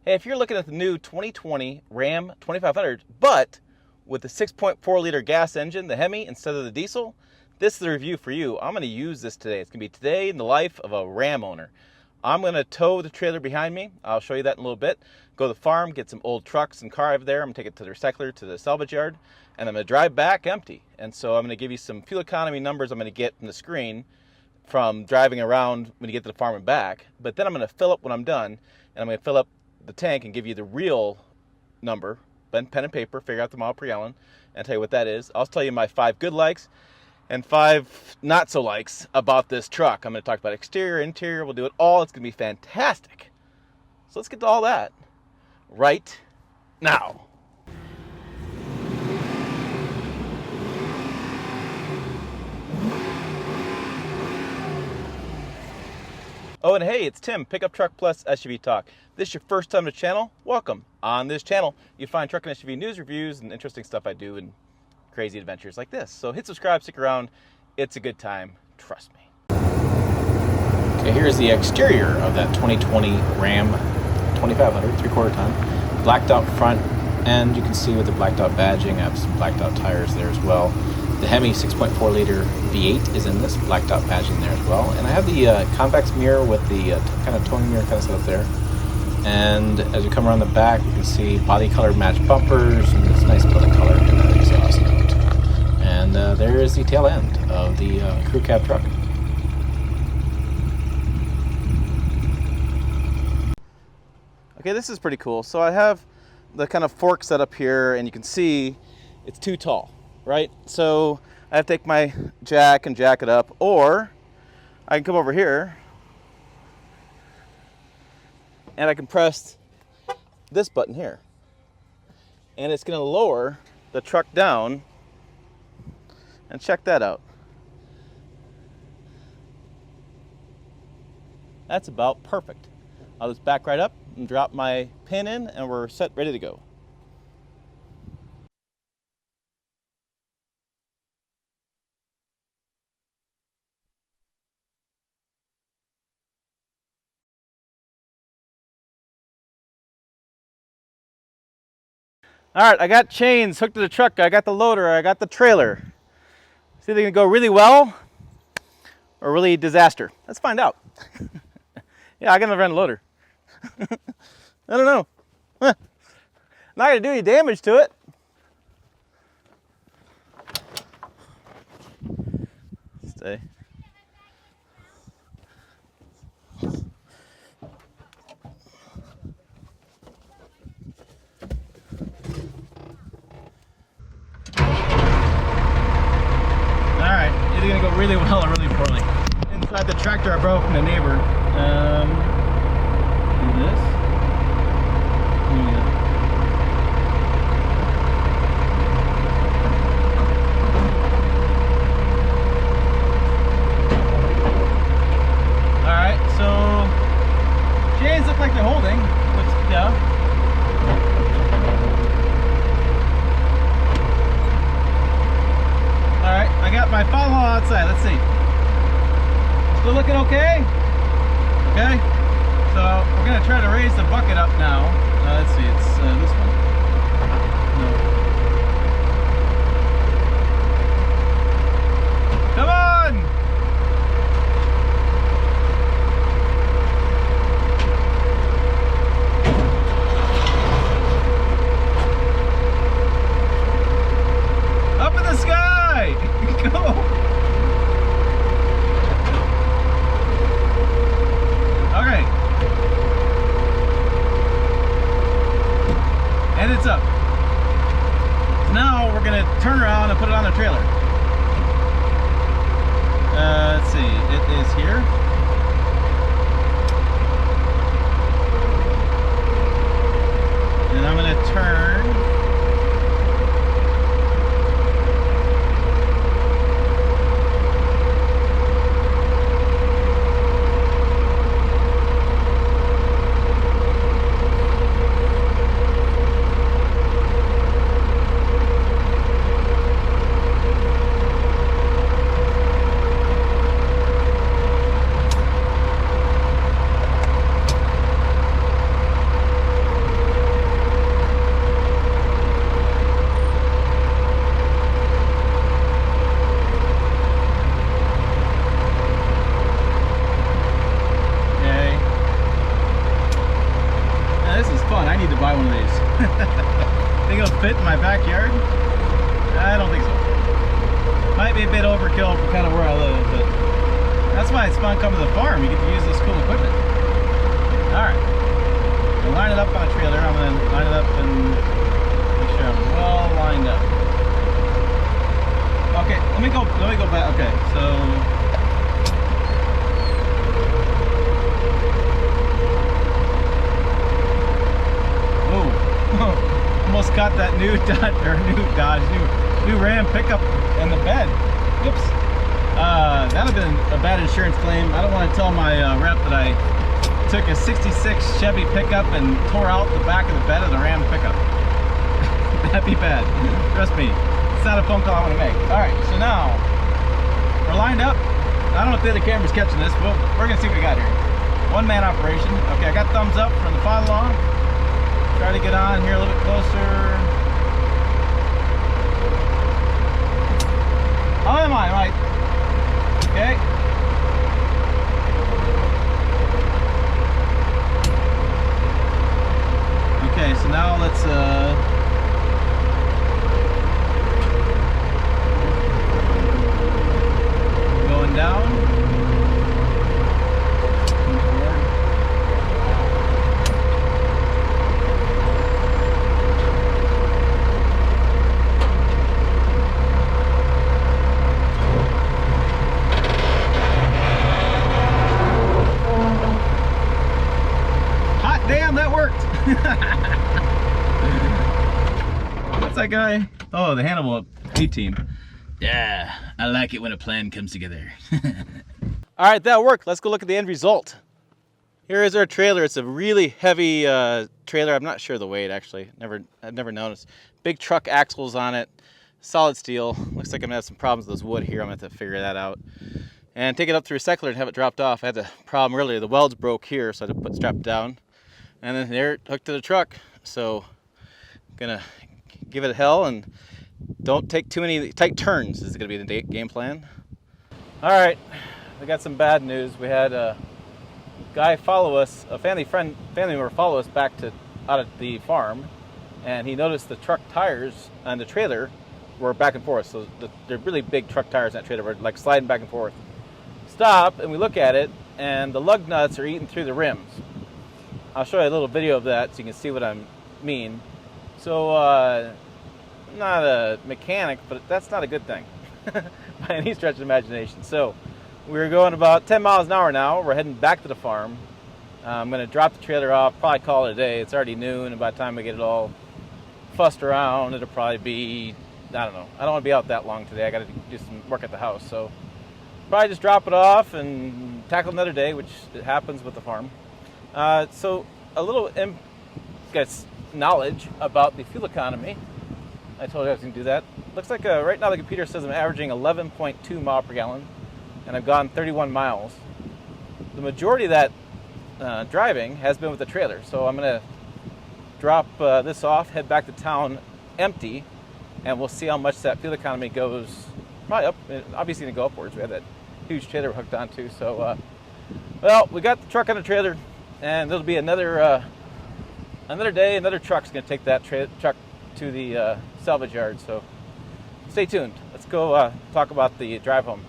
Hey, if you're looking at the new 2020 Ram 2500, but with the 6.4 liter gas engine, the Hemi, instead of the diesel, this is the review for you. I'm going to use this today. It's going to be today in the life of a Ram owner. I'm going to tow the trailer behind me. I'll show you that in a little bit. Go to the farm, get some old trucks and car over there. I'm going to take it to the recycler, to the salvage yard, and I'm going to drive back empty. And so I'm going to give you some fuel economy numbers I'm going to get from the screen from driving around when you get to the farm and back. But then I'm going to fill up when I'm done, and I'm going to fill up the tank and give you the real number, pen and paper, figure out the mile per gallon, and tell you what that is. I'll tell you my 5 good likes and 5 not so likes about this truck. I'm going to talk about exterior, interior. We'll do it all. It's going to be fantastic. So let's get to all that right now. Oh, and hey, it's Tim, Pickup Truck Plus SUV Talk. This is your first time to the channel? Welcome. On this channel, you find truck and SUV news, reviews, and interesting stuff I do and crazy adventures like this. So hit subscribe, stick around. It's a good time. Trust me. Okay, here's the exterior of that 2020 Ram 2500, 3/4 ton. Blacked out front end, you can see with the blacked out badging. I have some blacked out tires there as well. The Hemi 6.4 liter V8 is in this, blacked out badging there as well. And I have the convex mirror with the kind of towing mirror kind of set up there. And as you come around the back, you can see body color match bumpers, and it's nice bit of color in that exhaust note. And there is the tail end of the crew cab truck. Okay, this is pretty cool. So I have the kind of fork set up here, and you can see it's too tall, right? So I have to take my jack and jack it up, or I can come over here and I can press this button here, and it's going to lower the truck down. And check that out. That's about perfect. I'll just back right up and drop my pin in, and we're set, ready to go. All right, I got chains hooked to the truck. I got the loader. I got the trailer. It's either going to go really well or really disaster. Let's find out. Yeah, I got to run a loader. I don't know. Not going to do any damage to it. Stay. Either gonna go really well or really poorly. Inside the tractor, I broke from the neighbor. Do this. Yeah. All right, so chains look like they're holding. Yeah. Alright, I got my follow outside. Let's see. Still looking okay? Okay. So we're going to try to raise the bucket up now. Let's see, it's this one. No. Come on! Up in the sky! Go! Okay. And it's up. So now we're going to turn around and put it on the trailer. Let's see. It is here. And I'm going to turn. this is fun. I need to buy one of these. Think it'll fit in my backyard? I don't think so. Might be a bit overkill for kind of where I live, but that's why it's fun coming to the farm. You get to use this cool equipment. Alright. I'll line it up on a trailer. I'm going to line it up and make sure I'm well lined up. Okay, let me go back. Okay, so almost caught that new Ram pickup in the bed. Oops. That would have been a bad insurance claim. I don't want to tell my rep that I took a 66 Chevy pickup and tore out the back of the bed of the Ram pickup. That'd be bad. Trust me. It's not a phone call I want to make. Alright, so now we're lined up. I don't know if the other camera's catching this, but we're going to see what we got here. One-man operation. Okay, I got thumbs up from the follow along. Try to get on here a little bit closer. How am I? Right. Okay. Okay, so now let's going down. What's that guy? Oh, the Hannibal A-Team. Yeah, I like it when a plan comes together. All right, that worked. Let's go look at the end result. Here is our trailer. It's a really heavy trailer. I'm not sure the weight, actually. I've never noticed. Big truck axles on it. Solid steel. Looks like I'm gonna have some problems with this wood here. I'm gonna have to figure that out. And take it up through a recycler and have it dropped off. I had the problem earlier. The welds broke here, so I had to strap it down. And then there, hooked to the truck. So, gonna give it hell and don't take too many tight turns. This is gonna be the game plan. All right, we got some bad news. We had a guy follow us, a family member follow us back to out at the farm, and he noticed the truck tires on the trailer were back and forth. So they're really big truck tires on that trailer. Were like sliding back and forth. Stop, and we look at it, and the lug nuts are eating through the rims. I'll show you a little video of that so you can see what I mean. So, I'm not a mechanic, but that's not a good thing by any stretch of imagination. So, we're going about 10 miles an hour now. We're heading back to the farm. I'm going to drop the trailer off, probably call it a day. It's already noon, and by the time we get it all fussed around, it'll probably be, I don't know. I don't want to be out that long today. I got to do some work at the house. So, probably just drop it off and tackle another day, which happens with the farm. So a little knowledge about the fuel economy. I told you I was going to do that. Looks like right now the computer says I'm averaging 11.2 miles per gallon, and I've gone 31 miles. The majority of that driving has been with the trailer, so I'm going to drop this off, head back to town empty, and we'll see how much that fuel economy goes. Probably up, obviously going to go upwards. We have that huge trailer hooked onto, so well, we got the truck on the trailer. And there'll be another day, another truck's going to take that truck to the salvage yard. So stay tuned. Let's go talk about the drive home.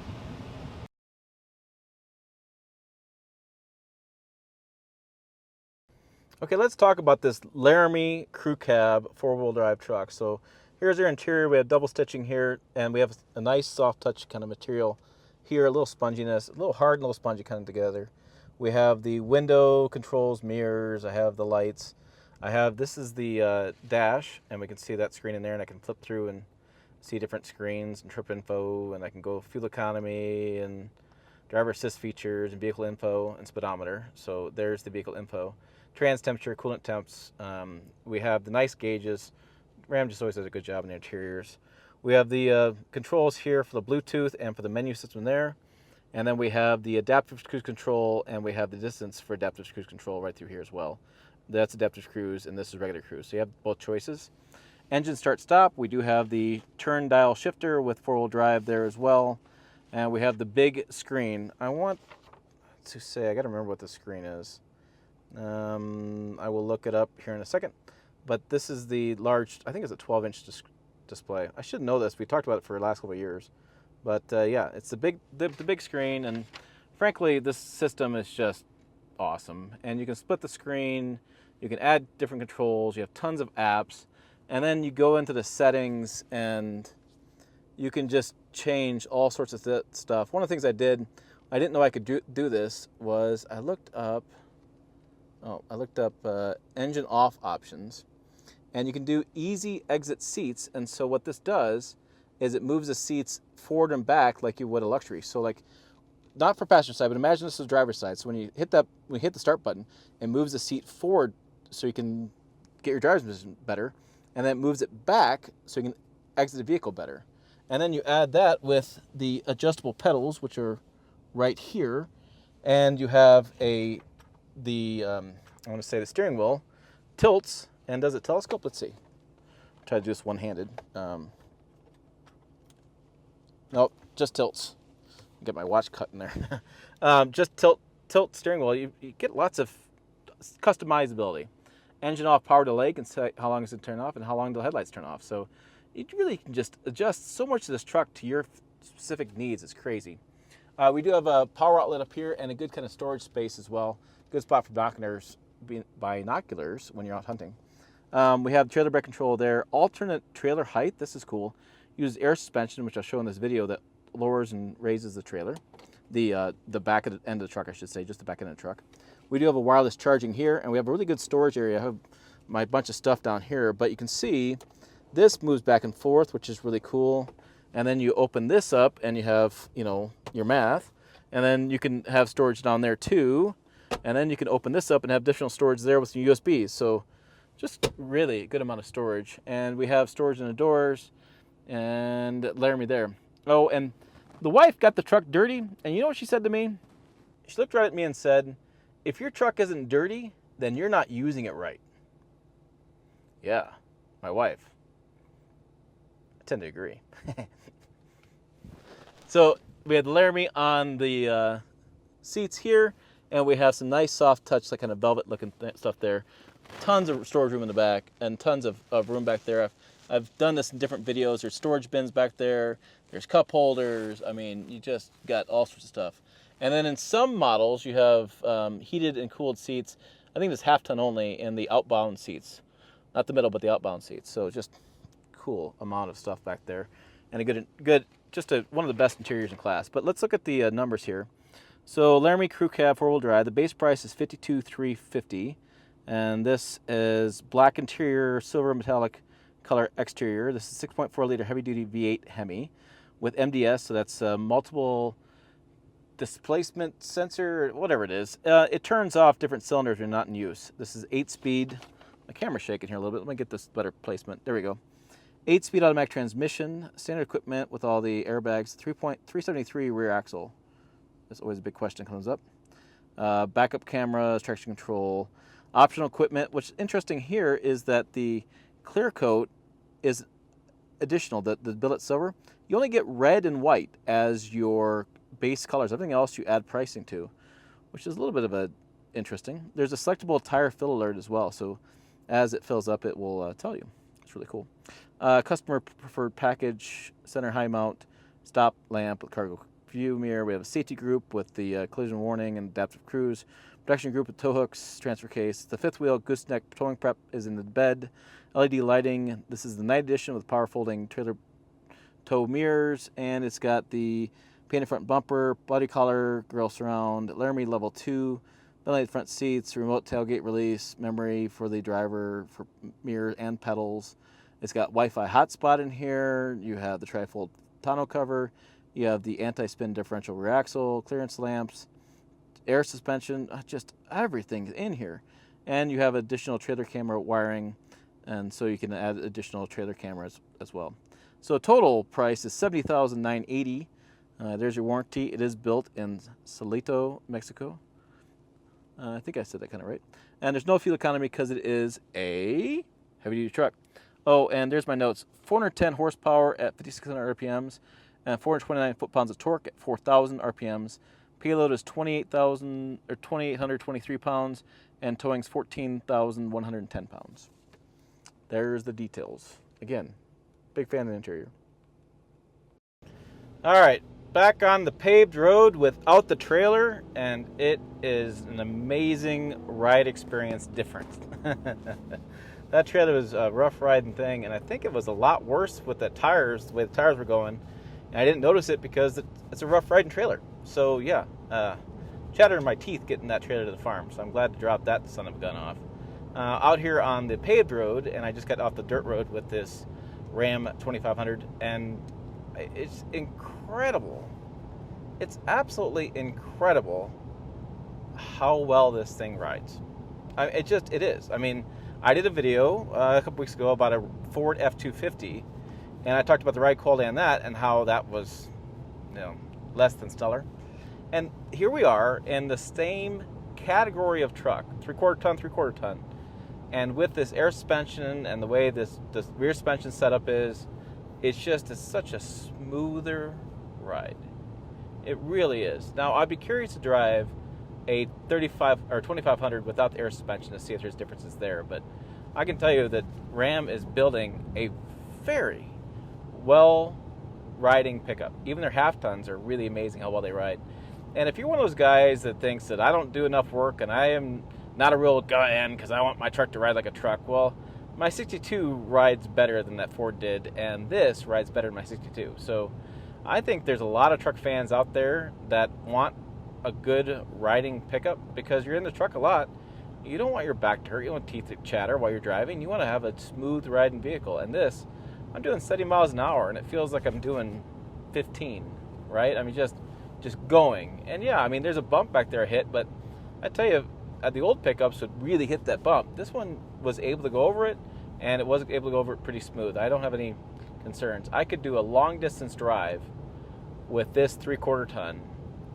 Okay, let's talk about this Laramie Crew Cab four-wheel drive truck. So here's our interior. We have double stitching here, and we have a nice soft touch kind of material here, a little sponginess, a little hard and a little spongy kind of together. We have the window controls, mirrors. I have the lights. This is the dash, and we can see that screen in there, and I can flip through and see different screens and trip info, and I can go fuel economy and driver assist features and vehicle info and speedometer. So there's the vehicle info. Trans temperature, coolant temps. We have the nice gauges. Ram just always does a good job in the interiors. We have the controls here for the Bluetooth and for the menu system there. And then we have the adaptive cruise control, and we have the distance for adaptive cruise control right through here as well. That's adaptive cruise, and this is regular cruise. So you have both choices. Engine start stop. We do have the turn dial shifter with four-wheel drive there as well. And we have the big screen. I want to say, I got to remember what the screen is. I will look it up here in a second. But this is the large, I think it's a 12-inch display. I should know this. We talked about it for the last couple of years. But yeah, it's the big screen, and frankly, this system is just awesome. And you can split the screen, you can add different controls, you have tons of apps, and then you go into the settings and you can just change all sorts of stuff. One of the things I didn't know I could do this, was I looked up engine off options, and you can do easy exit seats. And so what this does is it moves the seats forward and back like you would a luxury. So like, not for passenger side, but imagine this is driver's side. So when you hit the start button, it moves the seat forward so you can get your driver's position better, and then it moves it back so you can exit the vehicle better. And then you add that with the adjustable pedals, which are right here, and you have I want to say the steering wheel tilts, and does it telescope? Let's see. Try to do this one-handed. Nope, just tilts. Get my watch cut in there. Just tilt steering wheel. You get lots of customizability. Engine off, power delay can say how long it's going to turn off and how long the headlights turn off. So you really can just adjust so much of this truck to your specific needs. It's crazy. We do have a power outlet up here and a good kind of storage space as well. Good spot for binoculars when you're out hunting. We have trailer brake control there. Alternate trailer height. This is cool. Uses air suspension, which I'll show in this video, that lowers and raises the trailer. The back of the end of the truck, I should say, just the back end of the truck. We do have a wireless charging here, and we have a really good storage area. I have my bunch of stuff down here, but you can see this moves back and forth, which is really cool. And then you open this up and you have, your math, and then you can have storage down there too. And then you can open this up and have additional storage there with some USBs. So just really a good amount of storage. And we have storage in the doors and Laramie there. Oh, and the wife got the truck dirty, and you know what she said to me? She looked right at me and said, if your truck isn't dirty, then you're not using it right. Yeah, my wife. I tend to agree. So we had the Laramie on the seats here, and we have some nice soft touch, like kind of velvet looking stuff there. Tons of storage room in the back and tons of room back there. I've done this in different videos. There's storage bins back there. There's cup holders. I mean, you just got all sorts of stuff. And then in some models, you have heated and cooled seats. I think it's half ton only in the outbound seats. Not the middle, but the outbound seats. So just cool amount of stuff back there. And a good one of the best interiors in class. But let's look at the numbers here. So Laramie Crew Cab 4-wheel drive. The base price is $52,350. And this is black interior, silver metallic color exterior. This is 6.4 liter heavy duty V8 Hemi with MDS, so that's multiple displacement sensor, whatever it is. It turns off different cylinders when not in use. This is 8-speed. My camera's shaking here a little bit. Let me get this better placement. There we go. 8-speed automatic transmission, standard equipment with all the airbags, 373 rear axle. That's always a big question that comes up. Backup cameras, traction control. Optional equipment. What's interesting here is that the clear coat is additional, the billet silver. You only get red and white as your base colors. Everything else you add pricing to, which is a little bit of a interesting. There's a selectable tire fill alert as well, so as it fills up, it will tell you. It's really cool. Customer preferred package, center high mount, stop lamp with cargo view mirror. We have a safety group with the collision warning and adaptive cruise. Protection group with tow hooks, transfer case. The fifth wheel gooseneck towing prep is in the bed. LED lighting. This is the night edition with power folding trailer tow mirrors, and it's got the painted front bumper, body color, grill surround, Laramie level 2, ventilated front seats, remote tailgate release, memory for the driver, for mirror and pedals. It's got Wi-Fi hotspot in here. You have the trifold tonneau cover. You have the anti-spin differential rear axle, clearance lamps, air suspension, just everything in here. And you have additional trailer camera wiring, and so you can add additional trailer cameras as well. So total price is $70,980. There's your warranty. It is built in Salito, Mexico. I think I said that kind of right. And there's no fuel economy because it is a heavy-duty truck. Oh, and there's my notes. 410 horsepower at 5,600 RPMs and 429 foot-pounds of torque at 4,000 RPMs. Payload is 28,823 pounds, and towing's 14,110 pounds. There's the details. Again, big fan of the interior. All right, back on the paved road without the trailer, and it is an amazing ride experience difference. That trailer was a rough riding thing, and I think it was a lot worse with the tires, the way the tires were going. And I didn't notice it because it's a rough riding trailer. So yeah, chatter in my teeth getting that trailer to the farm. So I'm glad to drop that son of a gun off. Out here on the paved road, and I just got off the dirt road with this Ram 2500, and it's incredible. It's absolutely incredible how well this thing rides. It is. I mean, I did a video a couple weeks ago about a Ford F-250, and I talked about the ride quality on that and how that was, less than stellar. And here we are in the same category of truck, 3/4 ton. And with this air suspension and the way this rear suspension setup is, it's such a smoother ride. It really is. Now, I'd be curious to drive a 35 or 2500 without the air suspension to see if there's differences there. But I can tell you that Ram is building a very well riding pickup. Even their half tons are really amazing how well they ride. And if you're one of those guys that thinks that I don't do enough work and I am not a real guy because I want my truck to ride like a truck, well, my 62 rides better than that Ford did, and this rides better than my 62. So I think there's a lot of truck fans out there that want a good riding pickup because you're in the truck a lot. You don't want your back to hurt. You don't want teeth to chatter while you're driving. You want to have a smooth riding vehicle. And this, I'm doing 70 miles an hour, and it feels like I'm doing 15, right? I mean, just going. And yeah, I mean, there's a bump back there I hit, but I tell you, the old pickups would really hit that bump. This one was able to go over it, and it was able to go over it pretty smooth. I don't have any concerns. I could do a long distance drive with this 3/4 ton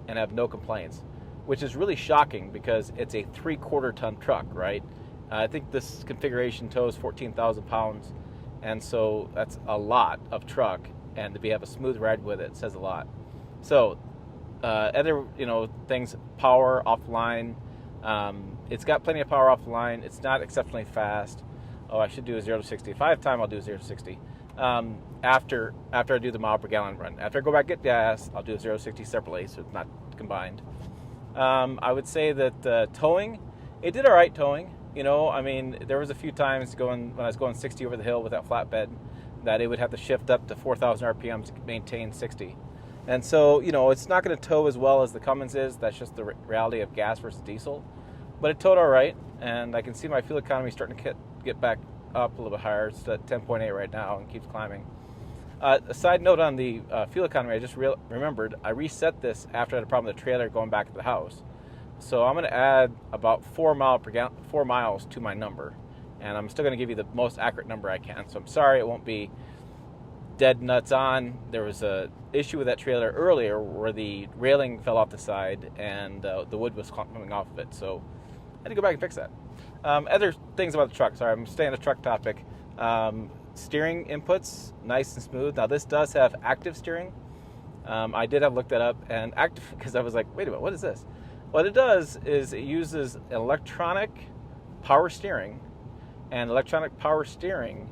and have no complaints, which is really shocking because it's a 3/4 ton truck, right? I think this configuration tows 14,000 pounds, and so that's a lot of truck, and to have a smooth ride with it says a lot. So other things, power offline. It's got plenty of power off the line. It's not exceptionally fast. Oh, I should do a 0 to 60. If I have time, I'll do a 0 to 60. After I do the mile per gallon run. After I go back get gas, I'll do a 0 to 60 separately, so it's not combined. I would say that towing, it did all right towing. I mean, there was a few times when I was going 60 over the hill with that flatbed that it would have to shift up to 4,000 RPMs to maintain 60. And so, it's not going to tow as well as the Cummins is. That's just the reality of gas versus diesel. But it towed all right, and I can see my fuel economy starting to get back up a little bit higher. It's at 10.8 right now and keeps climbing. A side note on the fuel economy, I just remembered, I reset this after I had a problem with the trailer going back to the house. So I'm going to add about 4 miles to my number, and I'm still going to give you the most accurate number I can. So I'm sorry it won't be dead nuts on. There was a issue with that trailer earlier where the railing fell off the side and the wood was coming off of it, so I had to go back and fix that. Other things about the truck, sorry, I'm staying on the truck topic. Steering inputs, nice and smooth. Now this does have active steering. I did have looked that up, and active, because I was like, wait a minute, what is this? What it does is it uses electronic power steering, and electronic power steering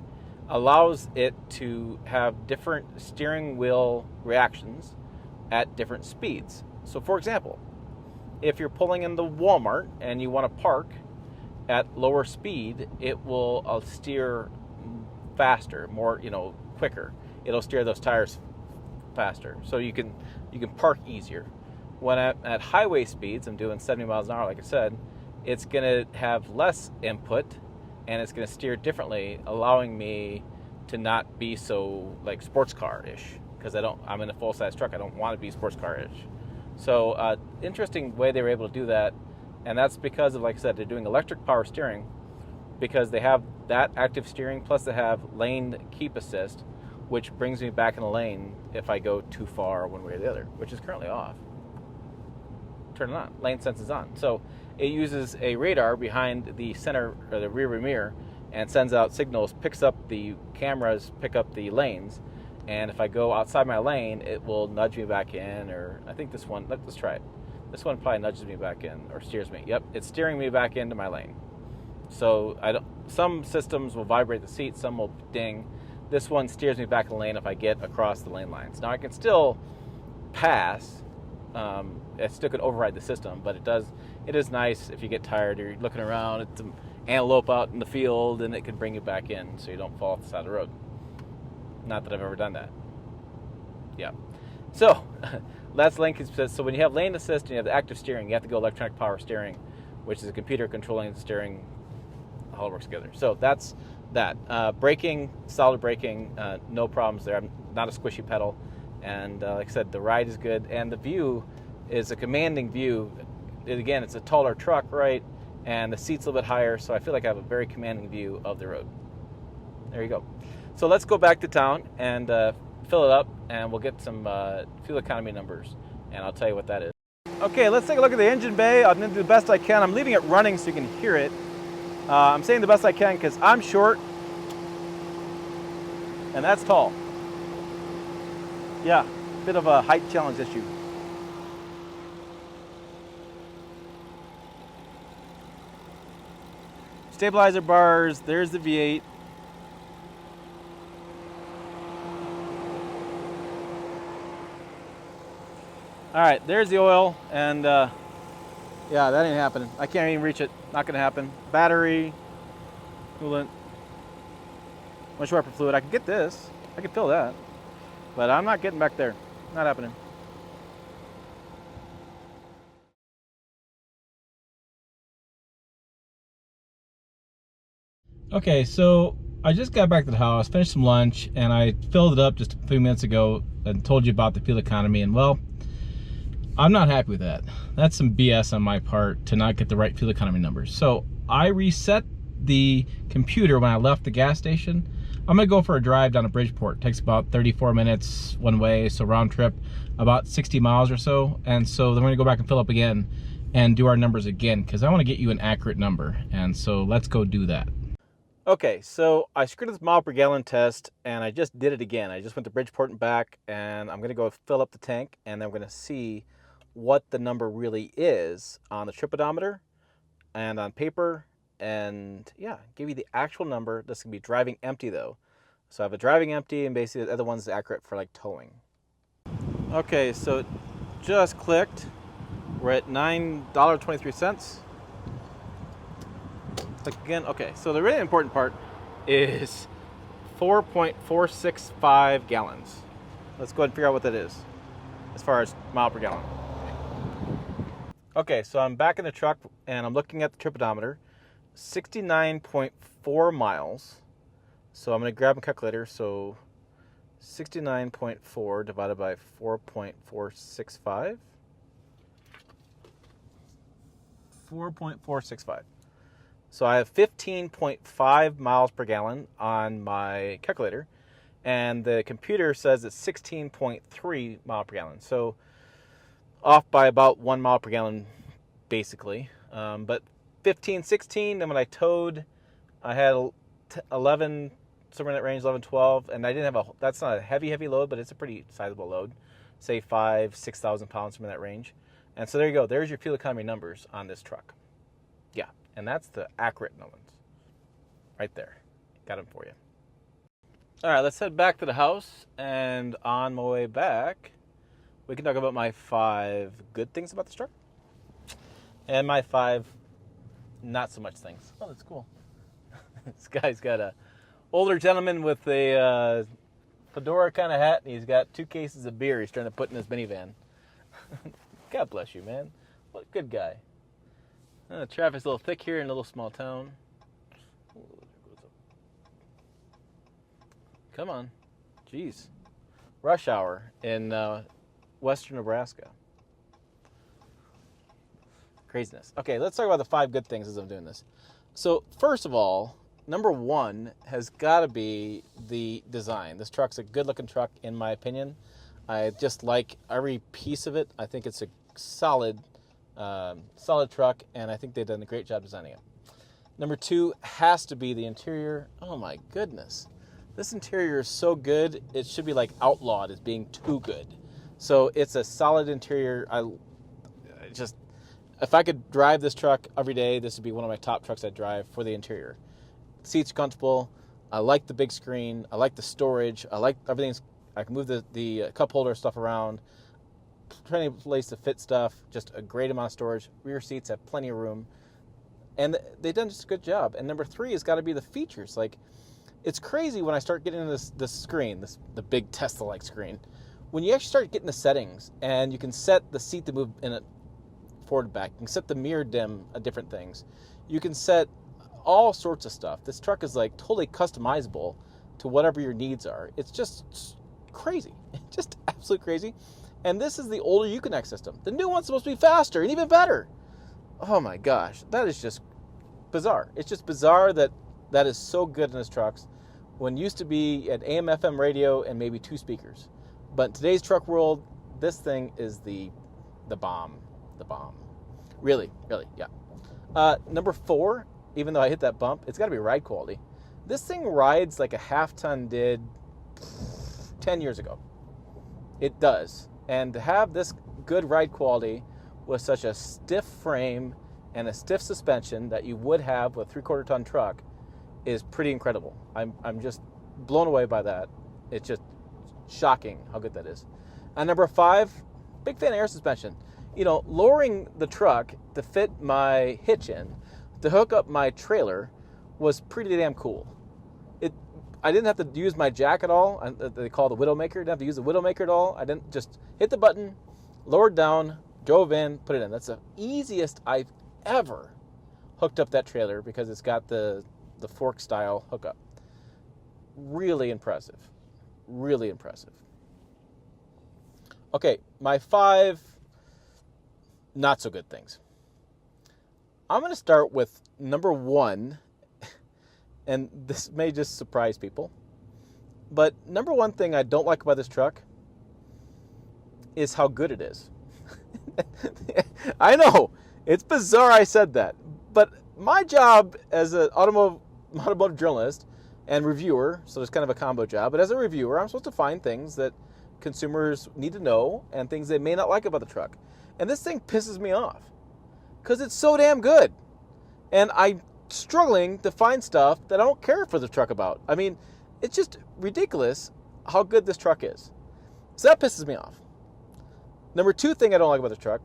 allows it to have different steering wheel reactions at different speeds. So for example, if you're pulling into Walmart and you want to park at lower speed, it will steer faster, more, quicker. It'll steer those tires faster, so you can park easier. When at highway speeds, I'm doing 70 miles an hour, like I said, it's going to have less input, and it's going to steer differently, allowing me to not be so like sports car-ish, because I'm in a full-size truck. I don't want to be sports car-ish. So interesting way they were able to do that, and that's because of, like I said, they're doing electric power steering, because they have that active steering, plus they have lane keep assist, which brings me back in the lane if I go too far one way or the other, which is currently off. Turn it on. Lane sense is on. So it uses a radar behind the center or the rear mirror and sends out signals, picks up the cameras, pick up the lanes, and if I go outside my lane, it will nudge me back in. Or I think this one, let's try it. This one probably nudges me back in or steers me. Yep, it's steering me back into my lane. So some systems will vibrate the seat, some will ding. This one steers me back in the lane if I get across the lane lines. Now I can still pass. It still could override the system, but it is nice if you get tired or you're looking around at some antelope out in the field, and it can bring you back in so you don't fall off the side of the road. Not that I've ever done that. Yeah. So that's lane assist. So when you have lane assist and you have the active steering, you have to go electronic power steering, which is a computer controlling the steering. All works together. So that's that. Braking, solid braking, no problems there. I'm not a squishy pedal. And like I said, the ride is good. And the view is a commanding view. Again, it's a taller truck, right? And the seat's a little bit higher, so I feel like I have a very commanding view of the road. There you go. So let's go back to town and fill it up, and we'll get some fuel economy numbers, and I'll tell you what that is. Okay, let's take a look at the engine bay. I'm going to do the best I can. I'm leaving it running so you can hear it. I'm saying the best I can because I'm short, and that's tall. Yeah, bit of a height challenge issue. Stabilizer bars, there's the V8. All right, there's the oil, and yeah, that ain't happening. I can't even reach it. Not gonna happen. Battery, coolant, much sharper fluid. I can get this. I can fill that, but I'm not getting back there. Not happening. Okay, so I just got back to the house, finished some lunch, and I filled it up just a few minutes ago and told you about the fuel economy, and well, I'm not happy with that. That's some BS on my part to not get the right fuel economy numbers. So I reset the computer when I left the gas station. I'm gonna go for a drive down to Bridgeport. It takes about 34 minutes one way, so round trip about 60 miles or so. And so then we're gonna go back and fill up again and do our numbers again, because I wanna get you an accurate number. And so let's go do that. Okay, so I screwed this mile per gallon test, and I just did it again. I just went to Bridgeport and back, and I'm gonna go fill up the tank, and then we're gonna see what the number really is on the trip odometer and on paper, and yeah, give you the actual number. This is gonna be driving empty though. So I have a driving empty, and basically the other one's accurate for like towing. Okay, so it just clicked. We're at $9.23. Click again. Okay, so the really important part is 4.465 gallons. Let's go ahead and figure out what that is as far as mile per gallon. Okay, so I'm back in the truck and I'm looking at the trip odometer. 69.4 miles. So I'm going to grab a calculator. So 69.4 divided by 4.465. 4.465. So I have 15.5 miles per gallon on my calculator, and the computer says it's 16.3 mile per gallon. So off by about 1 mile per gallon, basically. But 15, 16, and when I towed, I had 11, somewhere in that range, 11, 12, and I didn't have that's not a heavy load, but it's a pretty sizable load. Say 6,000 pounds, somewhere in that range. And so there you go. There's your fuel economy numbers on this truck. Yeah, and that's the accurate ones. Right there. Got them for you. All right, let's head back to the house, and on my way back, we can talk about my 5 good things about this truck and my 5 not so much things. Oh, that's cool. This guy's got a older gentleman with a fedora kind of hat, and he's got 2 cases of beer he's trying to put in his minivan. God bless you, man. What a good guy. Traffic's a little thick here in a little small town. Come on. Jeez. Rush hour in western Nebraska. Craziness. Okay, let's talk about the 5 good things as I'm doing this. So, first of all, number 1 has got to be the design. This truck's a good-looking truck, in my opinion. I just like every piece of it. I think it's a solid truck, and I think they've done a great job designing it. Number 2 has to be the interior. Oh my goodness. This interior is so good, it should be like outlawed as being too good. So it's a solid interior. if I could drive this truck every day, this would be one of my top trucks I'd drive for the interior. Seats are comfortable. I like the big screen. I like the storage. I like everything. I can move the cup holder stuff around. Plenty of place to fit stuff. Just a great amount of storage. Rear seats have plenty of room. And they've done just a good job. And number 3 has got to be the features. Like, it's crazy when I start getting this screen, the big Tesla-like screen. When you actually start getting the settings, and you can set the seat to move in it forward and back. You can set the mirror dim at different things. You can set all sorts of stuff. This truck is like totally customizable to whatever your needs are. It's just crazy. Just absolutely crazy. And this is the older Uconnect system. The new one's supposed to be faster and even better. Oh my gosh, that is just bizarre. It's just bizarre that is so good in his trucks when used to be an AM FM radio and maybe 2 speakers. But in today's truck world, this thing is the bomb. The bomb. Really, yeah. Number 4, even though I hit that bump, it's got to be ride quality. This thing rides like a half-ton did 10 years ago. It does. And to have this good ride quality with such a stiff frame and a stiff suspension that you would have with a 3/4 ton truck is pretty incredible. I'm just blown away by that. It's just shocking how good that is. And number 5, big fan of air suspension. You know, lowering the truck to fit my hitch in, to hook up my trailer, was pretty damn cool. I didn't have to use my jack at all. They call it the Widowmaker. I didn't have to use the Widowmaker at all. I didn't just hit the button, lowered down, drove in, put it in. That's the easiest I've ever hooked up that trailer because it's got the fork style hookup. Really impressive. Really impressive. Okay, my 5 not so good things. I'm going to start with number 1, and this may just surprise people, but number 1 thing I don't like about this truck is how good it is. I know, it's bizarre I said that, but my job as an automotive journalist and reviewer, so it's kind of a combo job, but as a reviewer, I'm supposed to find things that consumers need to know and things they may not like about the truck. And this thing pisses me off because it's so damn good. And I'm struggling to find stuff that I don't care for the truck about. I mean, it's just ridiculous how good this truck is. So that pisses me off. Number 2 thing I don't like about the truck,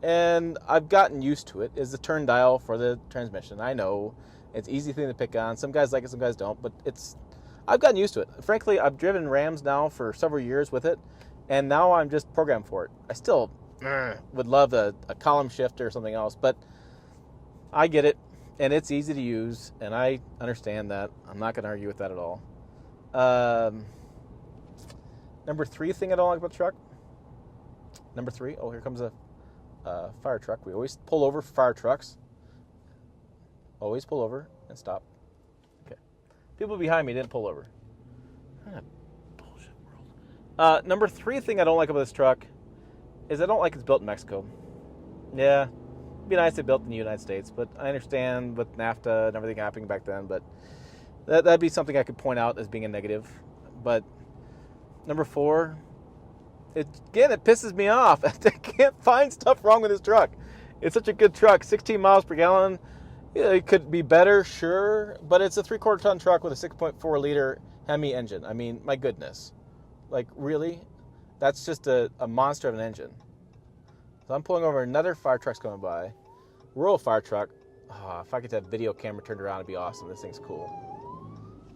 and I've gotten used to it, is the turn dial for the transmission. I know it's an easy thing to pick on. Some guys like it, some guys don't, but I've gotten used to it. Frankly, I've driven Rams now for several years with it, and now I'm just programmed for it. I still would love a column shifter or something else, but I get it, and it's easy to use, and I understand that. I'm not going to argue with that at all. Number 3 thing I don't like about the truck. Number 3, here comes a fire truck. We always pull over for fire trucks. Always pull over and stop. Okay. People behind me didn't pull over. Bullshit world. Number 3 thing I don't like about this truck is I don't like it's built in Mexico. Yeah, it'd be nice if built in the United States, but I understand with NAFTA and everything happening back then, but that'd be something I could point out as being a negative. But number 4, it pisses me off. I can't find stuff wrong with this truck. It's such a good truck, 16 miles per gallon. Yeah, it could be better, sure, but it's a 3/4 ton truck with a 6.4 liter Hemi engine. I mean, my goodness. Like, really? That's just a monster of an engine. So I'm pulling over, another fire truck's coming by. Rural fire truck. Oh, if I could have video camera turned around, it'd be awesome. This thing's cool.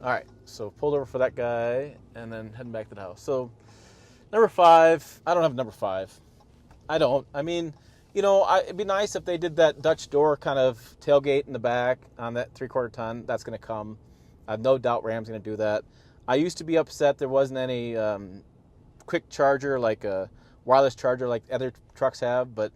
All right, so pulled over for that guy, and then heading back to the house. So number 5, I don't have number 5. I don't. I mean, you know, it'd be nice if they did that Dutch door kind of tailgate in the back on that 3/4 ton. That's going to come. I have no doubt Ram's going to do that. I used to be upset there wasn't any quick charger, like a wireless charger like other trucks have, but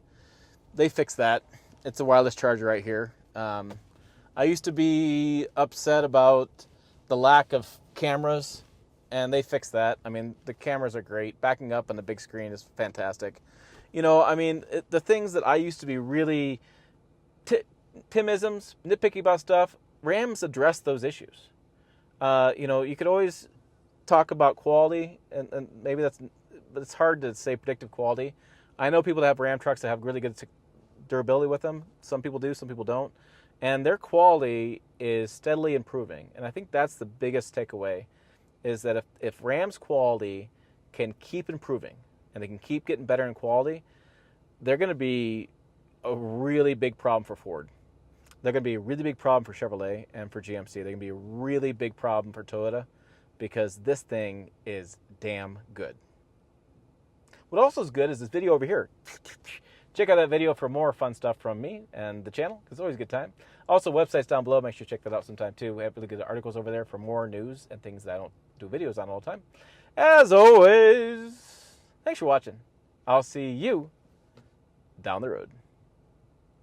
they fixed that. It's a wireless charger right here. I used to be upset about the lack of cameras, and they fixed that. I mean, the cameras are great. Backing up on the big screen is fantastic. You know, I mean, the things that I used to be really Timisms, nitpicky about stuff, Rams addressed those issues. You know, you could always talk about quality, and maybe but it's hard to say predictive quality. I know people that have Ram trucks that have really good durability with them. Some people do, some people don't. And their quality is steadily improving. And I think that's the biggest takeaway, is that if Ram's quality can keep improving and they can keep getting better in quality, they're going to be a really big problem for Ford. They're going to be a really big problem for Chevrolet and for GMC. They're going to be a really big problem for Toyota, because this thing is damn good. What also is good is this video over here. Check out that video for more fun stuff from me and the channel, because it's always a good time. Also, websites down below. Make sure you check that out sometime too. We have really good articles over there for more news and things that I don't do videos on all the time. As always, thanks for watching. I'll see you down the road.